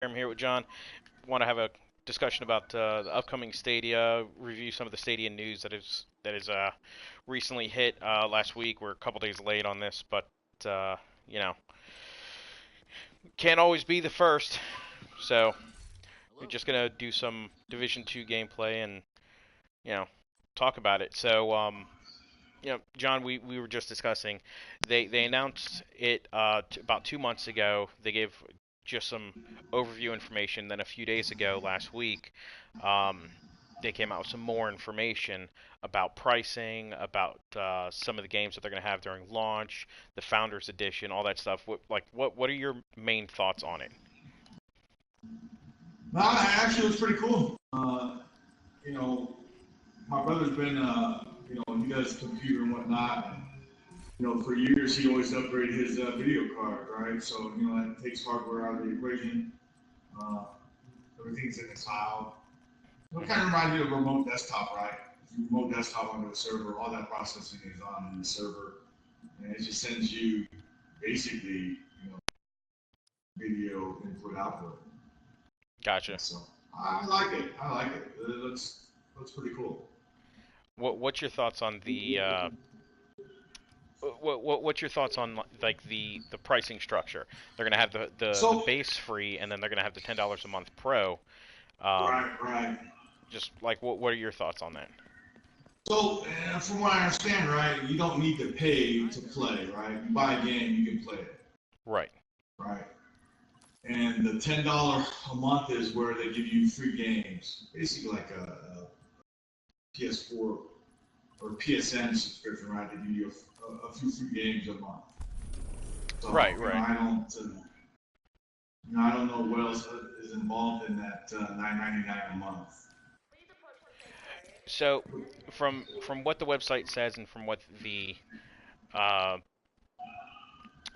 I'm here with John. Want to have a discussion about the upcoming Stadia, review some of the Stadia news that is recently hit last week. We're a couple days late on this, but uh, you know, can't always be the first. So we're just gonna do some Division Two gameplay and you know talk about it. John, we were just discussing. They announced it about 2 months ago. They gave just some overview information. Then a few days ago, last week, um, they came out with some more information about pricing, about some of the games that they're going to have during launch, the Founders Edition, all that stuff. What are your main thoughts on it? No, actually, it was pretty cool. You know, my brother's been, he does computer and whatnot. And, for years he always upgraded his video card, right? So, that takes hardware out of the equation. Uh, Everything's in the cloud. So it kind of reminds me of a remote desktop, right? You remote desktop onto a server, all that processing is on the server, and it just sends you basically, video input output. Gotcha. So I like it. I like it. It looks pretty cool. What's your thoughts on what's your thoughts on like the pricing structure? They're gonna have the So base free, and then they're gonna have the $10 a month pro. Um, right. just like what are your thoughts on that? So from what I understand, right, you don't need to pay to play, right? You buy a game, you can play it, Right. right? And the $10 a month is where they give you free games, basically like a PS4 or PSN subscription, right? They give you a few free games a month. So Right. I don't know what else is involved in that $9.99 a month. So from what the website says and from what uh,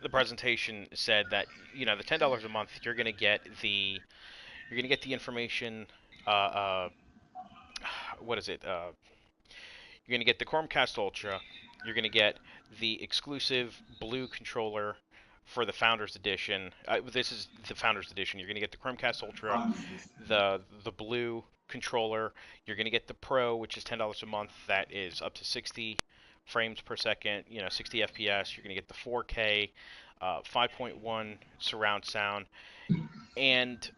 the presentation said that the $10 a month you're gonna get the information. Uh, uh, what is it? You're gonna get the Chromecast Ultra. You're gonna get the exclusive blue controller for the Founders Edition. This is the Founders Edition. You're gonna get the Chromecast Ultra, the blue controller. You're gonna get the Pro, which is $10 a month. That is up to 60 frames per second. 60 FPS. You're gonna get the 4K, 5.1 surround sound, and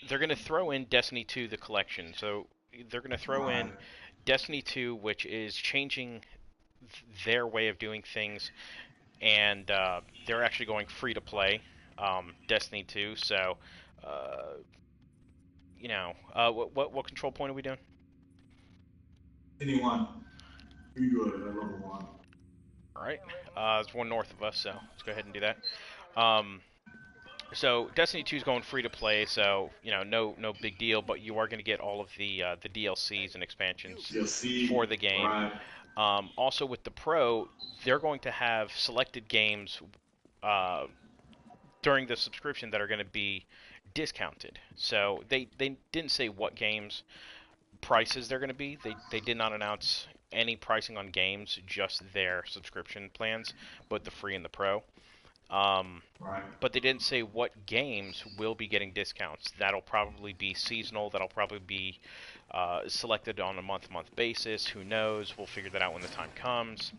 they're gonna throw in Destiny 2, the collection. So they're gonna throw Right. in Destiny 2, which is changing their way of doing things, and they're actually going free to play. Destiny 2. So, uh, what control point are we doing? Anyone, you do it at level one. All right, there's one north of us, so let's go ahead and do that. Um, so Destiny 2 is going free to play, so no big deal. But you are going to get all of the DLCs and expansions You'll see. for the game. Right. Also, with the Pro, they're going to have selected games uh, during the subscription that are going to be discounted. So they didn't say what games prices they're going to be. They did not announce any pricing on games, just their subscription plans, both the free and the pro. Um, Right. but they didn't say what games will be getting discounts. That'll probably be seasonal. That'll probably be selected on a month-to-month basis. Who knows? We'll figure that out when the time comes.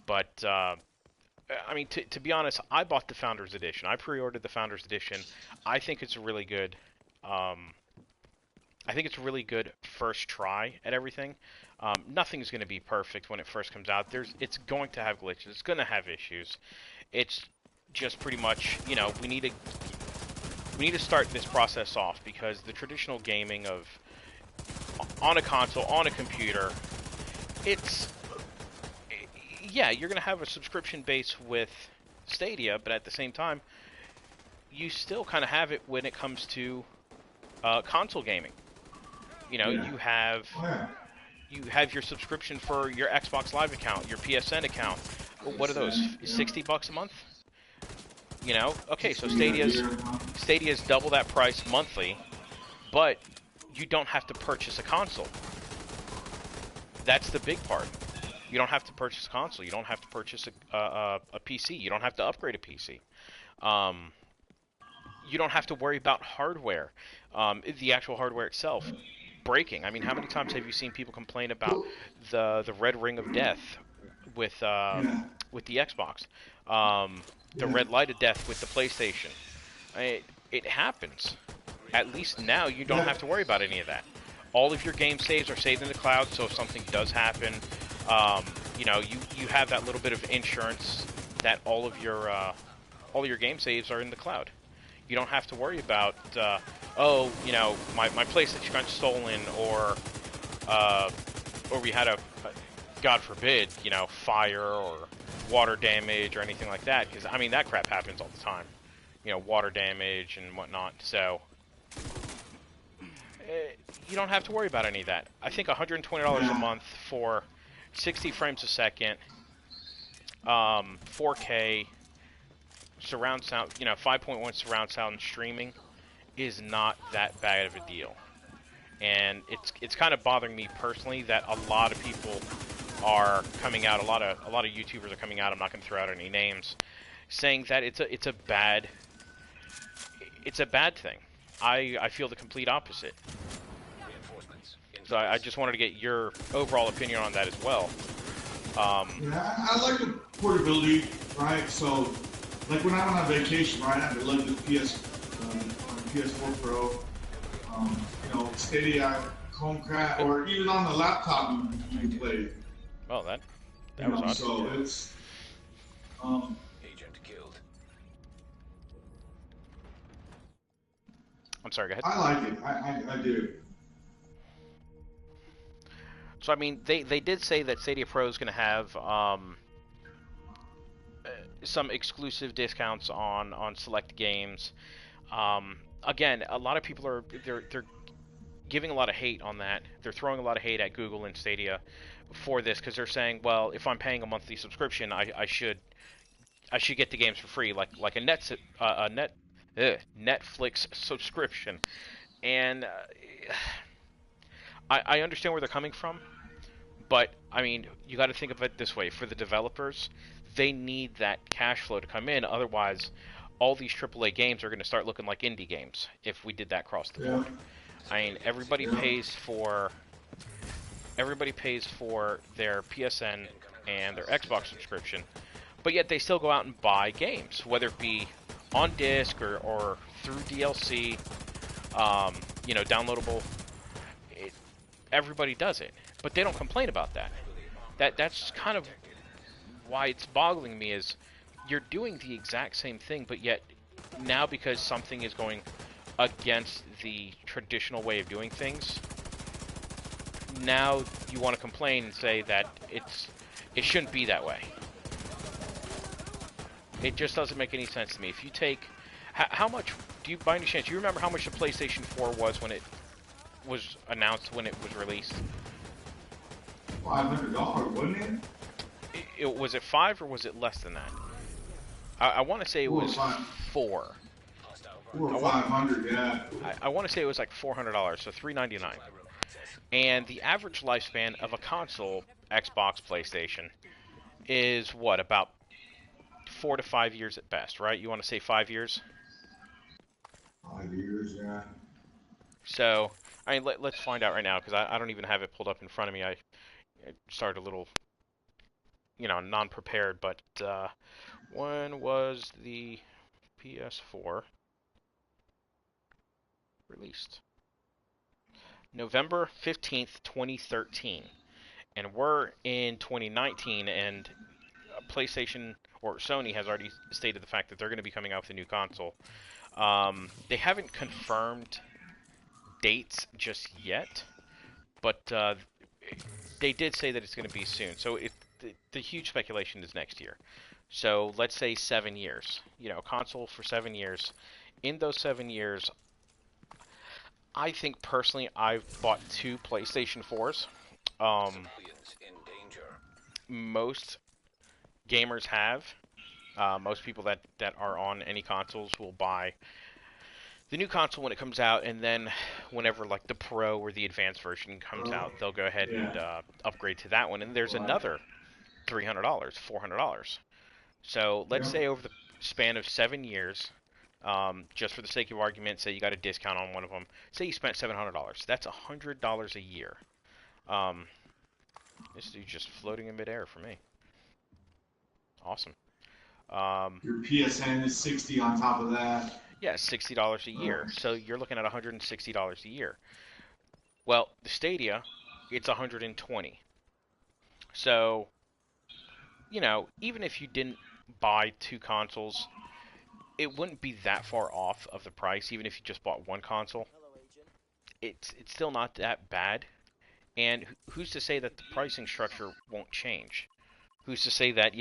But I mean, to be honest, I bought the Founders Edition. I pre-ordered the Founders Edition. I think it's a really good. Um, I think it's a really good first try at everything. Nothing's going to be perfect when it first comes out. It's going to have glitches. It's going to have issues. It's just pretty much, we need to start this process off because the traditional gaming of on a console, on a computer, it's yeah, you're gonna have a subscription base with Stadia, but at the same time, you still kind of have it when it comes to console gaming. Yeah. Oh, yeah. You have your subscription for your Xbox Live account, your PSN account. What are those? PSN, yeah. $60 a month? Okay, so Yeah, Stadia's double that price monthly, but you don't have to purchase a console. That's the big part. You don't have to purchase a console. You don't have to purchase a PC. You don't have to upgrade a PC. Um, you don't have to worry about hardware, the actual hardware itself breaking. I mean, how many times have you seen people complain about Well, the red ring of death with yeah, with the Xbox, um, the yeah, red light of death with the PlayStation? It happens. At least now you don't yeah, have to worry about any of that. All of your game saves are saved in the cloud, so if something does happen, you have that little bit of insurance that all of your game saves are in the cloud. You don't have to worry about my PlayStation got stolen uh, or we had God forbid, fire or water damage or anything like that. Because I mean that crap happens all the time. Water damage and whatnot. So you don't have to worry about any of that. I think $120 a yeah, month for 60 frames a second, 4K surround sound, 5.1 surround sound streaming is not that bad of a deal. And it's kind of bothering me personally that a lot of people are coming out, a lot of YouTubers are coming out. I'm not going to throw out any names, saying that it's a bad thing. I feel the complete opposite. So I just wanted to get your overall opinion on that as well. Um, yeah. I like the portability, right? So, like when I went on vacation, right, I love the PS4 Pro. Stadia, Chromecast, or even on the laptop you can play. well, that was odd. So it's um, I'm sorry. Go ahead. I like it. I do. So I mean, they did say that Stadia Pro is going to have some exclusive discounts on select games. Again, a lot of people they're giving a lot of hate on that. They're throwing a lot of hate at Google and Stadia for this because they're saying, well, if I'm paying a monthly subscription, I should get the games for free, like a Netflix subscription. And I understand where they're coming from, but I mean, you got to think of it this way: for the developers, they need that cash flow to come in. Otherwise, all these AAA games are going to start looking like indie games if we did that across the Yeah, board. I mean, yeah, everybody pays for their PSN and their Xbox subscription, but yet they still go out and buy games, whether it be on disc or through DLC, downloadable. It, everybody does it, but they don't complain about that. That's kind of why it's boggling me is you're doing the exact same thing, but yet now because something is going against the traditional way of doing things, now you want to complain and say that it shouldn't be that way. It just doesn't make any sense to me. If you take how much do you by any chance do you remember how much the PlayStation 4 was when it was announced when it was released? $500, wasn't it? Was it 5 or was it less than that? I want to say it Four or was five, 4. four I or want 500, yeah. I want to say it was like $400, so $399. And the average lifespan of a console, Xbox, PlayStation, is what about 4 to 5 years at best, right? You want to say 5 years? 5 years, yeah. So, I mean, let's find out right now because I don't even have it pulled up in front of me. I started a little, non-prepared. But when was the PS4 released? November 15th, 2013. And we're in 2019, and PlayStation or Sony has already stated the fact that they're going to be coming out with a new console. They haven't confirmed dates just yet, but they did say that it's going to be soon. So the huge speculation is next year. So let's say 7 years. Console for 7 years. In those 7 years, I think personally I've bought two PlayStation 4s. Um, most gamers have. Most people that are on any consoles will buy the new console when it comes out, and then whenever like the Pro or the Advanced version comes Oh, out, they'll go ahead yeah. and upgrade to that one. And there's Right. another $300, $400. So let's Yeah. say over the span of 7 years, Just for the sake of argument, say you got a discount on one of them. Say you spent $700. That's $100 a year. Um, this dude's just floating in midair for me. Awesome. Um, Your PSN is 60 on top of that. yeah, $60 a year. So you're looking at $160 a year. Well, the Stadia, it's 120. So, even if you didn't buy two consoles, it wouldn't be that far off of the price, even if you just bought one console. It's still not that bad. And who's to say that the pricing structure won't change? Who's to say that,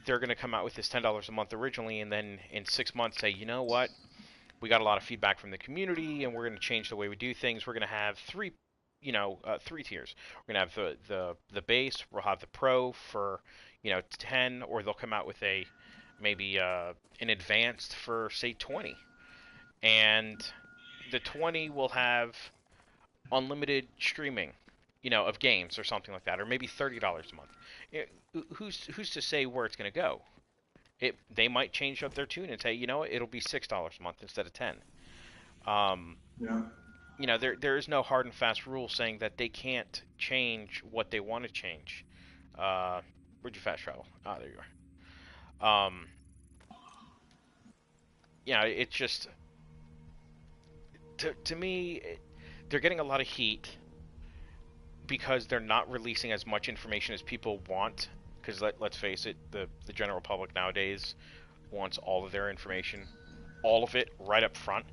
they're going to come out with this $10 a month originally, and then in 6 months say, you know what, we got a lot of feedback from the community, and we're going to change the way we do things. We're going to have three tiers. We're going to have the base. We'll have the pro for 10, or they'll come out with a maybe an advanced for say 20, and the 20 will have unlimited streaming, of games or something like that, or maybe $30 a month. Who's to say where it's going to go? They might change up their tune and say, it'll be $6 a month instead of 10. Um, Yeah. there is no hard and fast rule saying that they can't change what they want to change. Where'd you fast travel? Ah, there you are. It's just to me, they're getting a lot of heat because they're not releasing as much information as people want. Because let's face it, the general public nowadays wants all of their information, all of it right up front,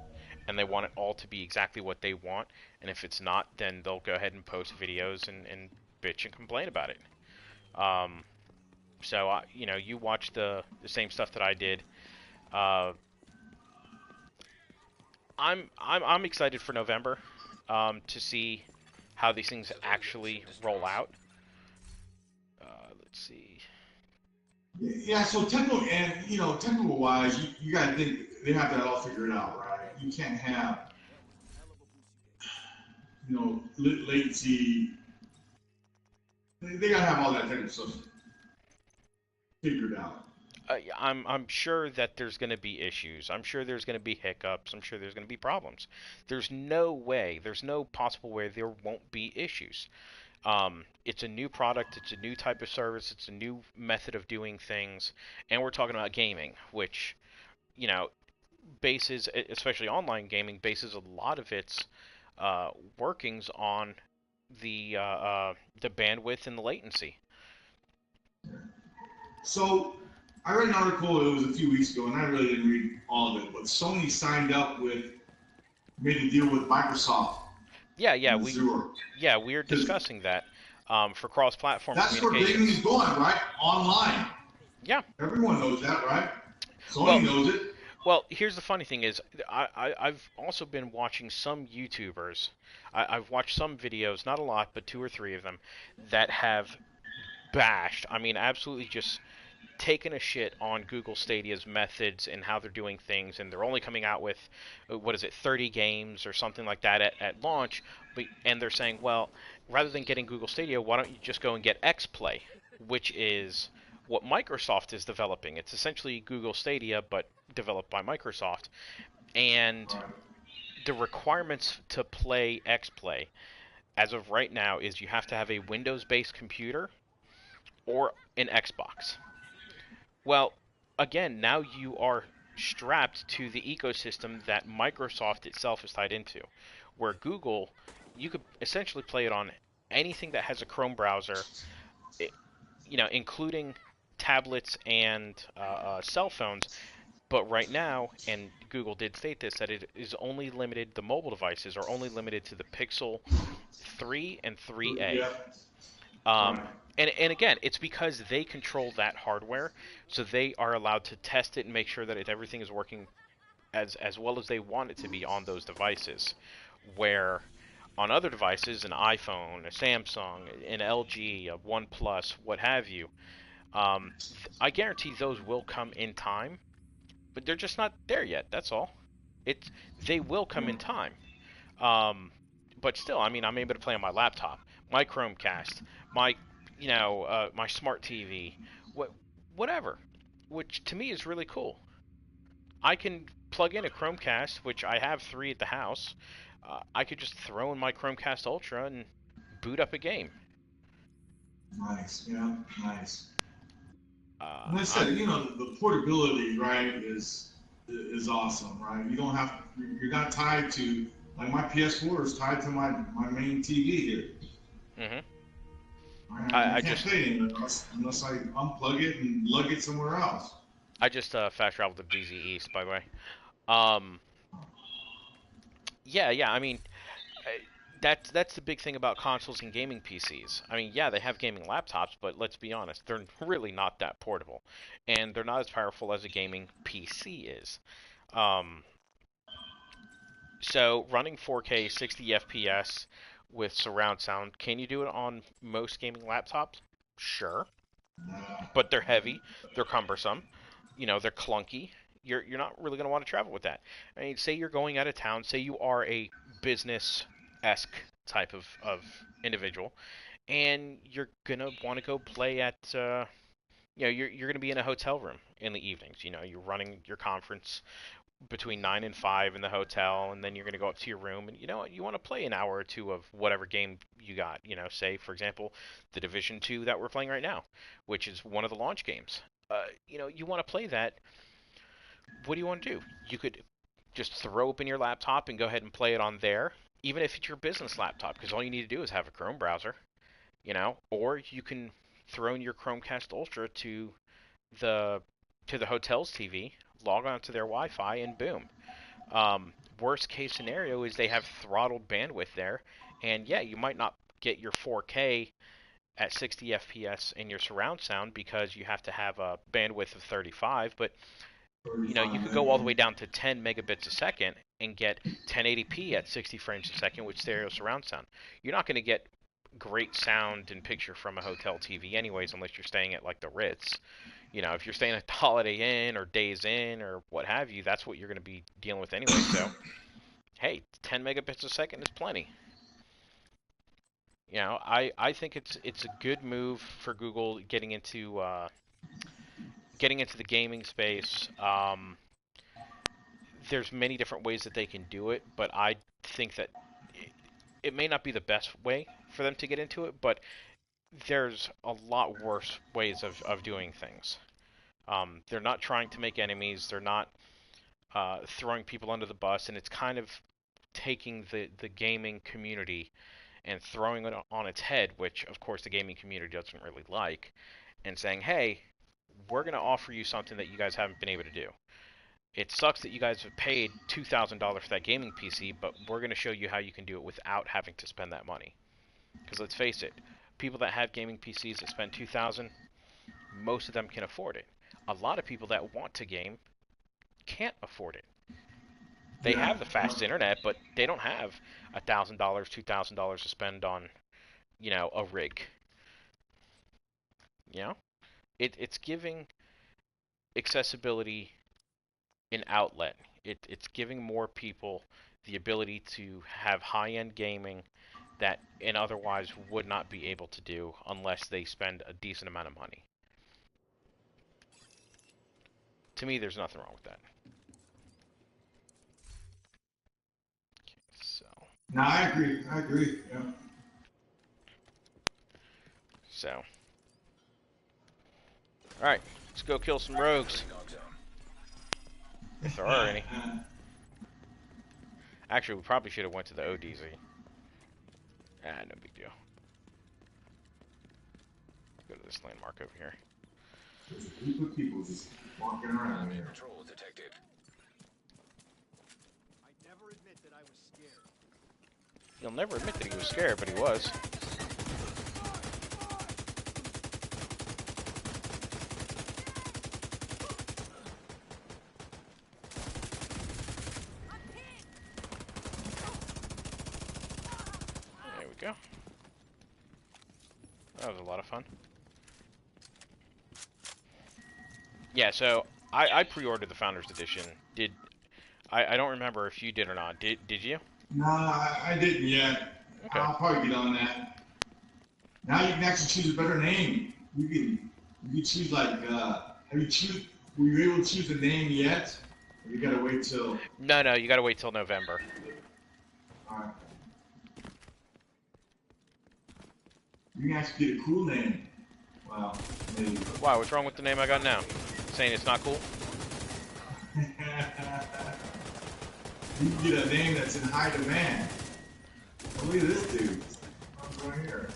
and they want it all to be exactly what they want. And if it's not, then they'll go ahead and post videos and bitch and complain about it. Um, so you watch the same stuff that I did. Uh, I'm excited for November, to see how these things actually roll out. Let's see. Yeah, so technical wise, you got to think they have that all figured out, right? You can't have, latency. They got to have all that technical stuff figured out. I'm sure that there's going to be issues. I'm sure there's going to be hiccups. I'm sure there's going to be problems. There's no way, there's no possible way there won't be issues. It's a new product, it's a new type of service, it's a new method of doing things, and we're talking about gaming, which, you know, bases, especially online gaming, bases a lot of its workings on the bandwidth and the latency. So I read an article, it was a few weeks ago, and I really didn't read all of it, but Sony signed up made a deal with Microsoft Yeah, yeah, and Azure. we're Because discussing that for cross-platform that's where gaming is communications. going, right? Online. Yeah. Everyone knows that, right? Sony Well, knows it. here's the funny thing is, I've also been watching some YouTubers. I've watched some videos, not a lot, but two or three of them, that have bashed. I mean, absolutely just taken a shit on Google Stadia's methods and how they're doing things, and they're only coming out with, what is it, 30 games or something like that at launch. And they're saying, well, rather than getting Google Stadia, why don't you just go and get XPlay, which is what Microsoft is developing. It's essentially Google Stadia, but developed by Microsoft. And Right. the requirements to play XPlay, as of right now, is you have to have a Windows-based computer or an Xbox. Well, again, now you are strapped to the ecosystem that Microsoft itself is tied into. Where Google, you could essentially play it on anything that has a Chrome browser, including tablets and cell phones. But right now, and Google did state this, that it is only limited, the mobile devices are only limited to the Pixel 3 and 3A. Yeah. Um, Right. and again, it's because they control that hardware, so they are allowed to test it and make sure that everything is working as well as they want it to be on those devices. Where on other devices, an iPhone, a Samsung, an LG, a OnePlus, what have you, I guarantee those will come in time, but they're just not there yet. That's all. It They will come in time. Um, but still, I mean, I'm able to play on my laptop, my Chromecast, my my smart TV, whatever, which to me is really cool. I can plug in a Chromecast, which I have 3 at the house. I could just throw in my Chromecast Ultra and boot up a game. Nice, yeah, nice. Uh, And I I'm said, the portability, right, is awesome, right? You don't have, you're not tied to, like my PS4 is tied to my main TV here. hmm Right? I I can't just play it unless I unplug it and lug it somewhere else. fast traveled to BZ East, by the way. Um, yeah. I mean, uh, that's the big thing about consoles and gaming PCs. I mean, yeah, they have gaming laptops, but let's be honest, they're really not that portable, and they're not as powerful as a gaming PC is. Um, so running 4K 60 FPS with surround sound, can you do it on most gaming laptops? Sure, Nah, but they're heavy, they're cumbersome, they're clunky. You're not really going to want to travel with that. I mean, say you're going out of town, say you are a business esque type of individual, and you're gonna want to go play at you're gonna be in a hotel room in the evenings. You're running your conference between 9 and 5 in the hotel, and then you're gonna go up to your room, and you know what, you want to play an hour or two of whatever game you got. Say for example, the Division 2 that we're playing right now, which is one of the launch games. You want to play that. What do you want to do? You could just throw open your laptop and go ahead and play it on there, even if it's your business laptop, because all you need to do is have a Chrome browser, or you can throw in your Chromecast Ultra the to the hotel's TV, log on to their Wi-Fi, and boom. Worst case scenario is they have throttled bandwidth there, and yeah, you might not get your 4K at 60 FPS in your surround sound because you have to have a bandwidth of 35, but you 35 could go all the way meg. down to 10 megabits a second and get 1080p at 60 frames a second with stereo surround sound. You're not going to get great sound and picture from a hotel TV anyways unless you're staying at like the Ritz. If you're staying at the Holiday Inn or Days Inn or what have you, that's what you're going to be dealing with anyway. So, hey, 10 megabits a second is plenty. I think it's a good move for Google getting into the gaming space. There's many different ways that they can do it, but I think that it may not be the best way for them to get into it, but there's a lot worse ways of doing things. They're not trying to make enemies. They're not throwing people under the bus, and it's kind of taking the gaming community and throwing it on its head, which of course the gaming community doesn't really like, and saying, "Hey, we're going to offer you something that you guys haven't been able to do. It sucks that you guys have paid $2,000 for that gaming PC, but we're going to show you how you can do it without having to spend that money." Because let's face it, people that have gaming PCs that spend 2,000, most of them can afford it. A lot of people that want to game can't afford it. They Yeah, have the fast internet, but they don't have $1,000, $2,000 to spend on, a rig. You know, it's giving accessibility an outlet. It's giving more people the ability to have high-end gaming that and otherwise would not be able to do unless they spend a decent amount of money. To me, there's nothing wrong with that. So, no, I agree. I agree. Yeah. so, all right, let's go kill some rogues if there are any. Actually, we probably should have went to the ODZ. No big deal. Go to this landmark over here. There's a group of people just walking around here. Patrol detected. I never admit that I was scared. He'll never admit that he was scared, but he was. There we go. That was a lot of fun. Yeah, so I pre-ordered the Founders Edition. I don't remember if you did or not. Did you? No, I didn't yet. Okay. I'll probably get on that. Now you can actually choose a better name. You can choose like have you choose were you able to choose a name yet? You gotta wait till. No, you gotta wait till November. Alright. You can actually get a cool name. Well, maybe. Wow, what's wrong with the name I got now? Saying it's not cool? You can get a name that's in high demand. Oh, look at this dude. What's right here?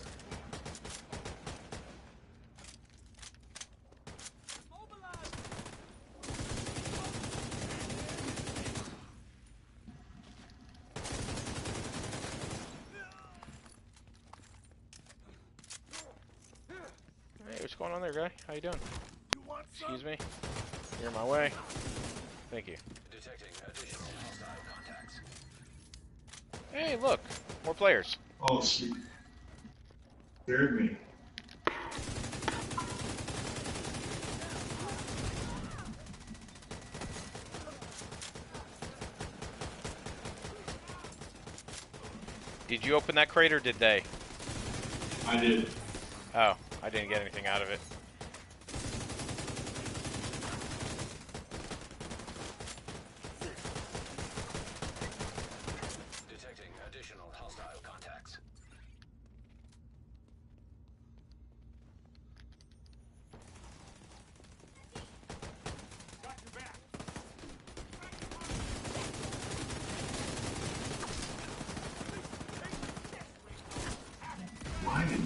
Hey, what's going on there, guy? How you doing? Excuse me? You're in my way. Thank you. Detecting additional hostile contacts. Hey, look! More players. Oh, shoot. Scared me. Did you open that crate or did they? I did. Oh, I didn't get anything out of it. Detecting additional hostile contacts. Blinded.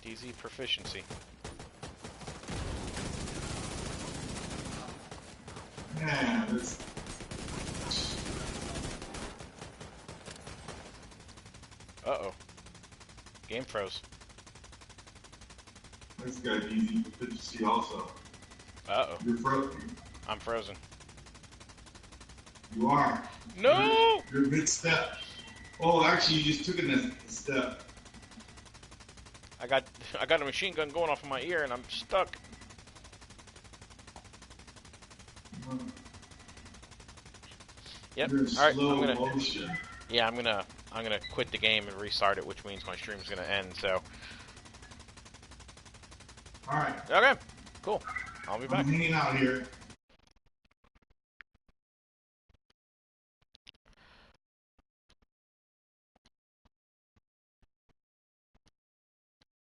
DZ proficiency. Yeah, this. Uh-oh. Game froze. This guy's easy proficiency also. Uh-oh. You're frozen. I'm frozen. You are. No! You're mid-step. Oh, actually, you just took a step. I got a machine gun going off in my ear and I'm stuck. Yep. You're in All right. slow motion. Yeah, I'm gonna quit the game and restart it, which means my stream's gonna end. So. All right. Okay. Cool. I'll be back. I'm hanging out here.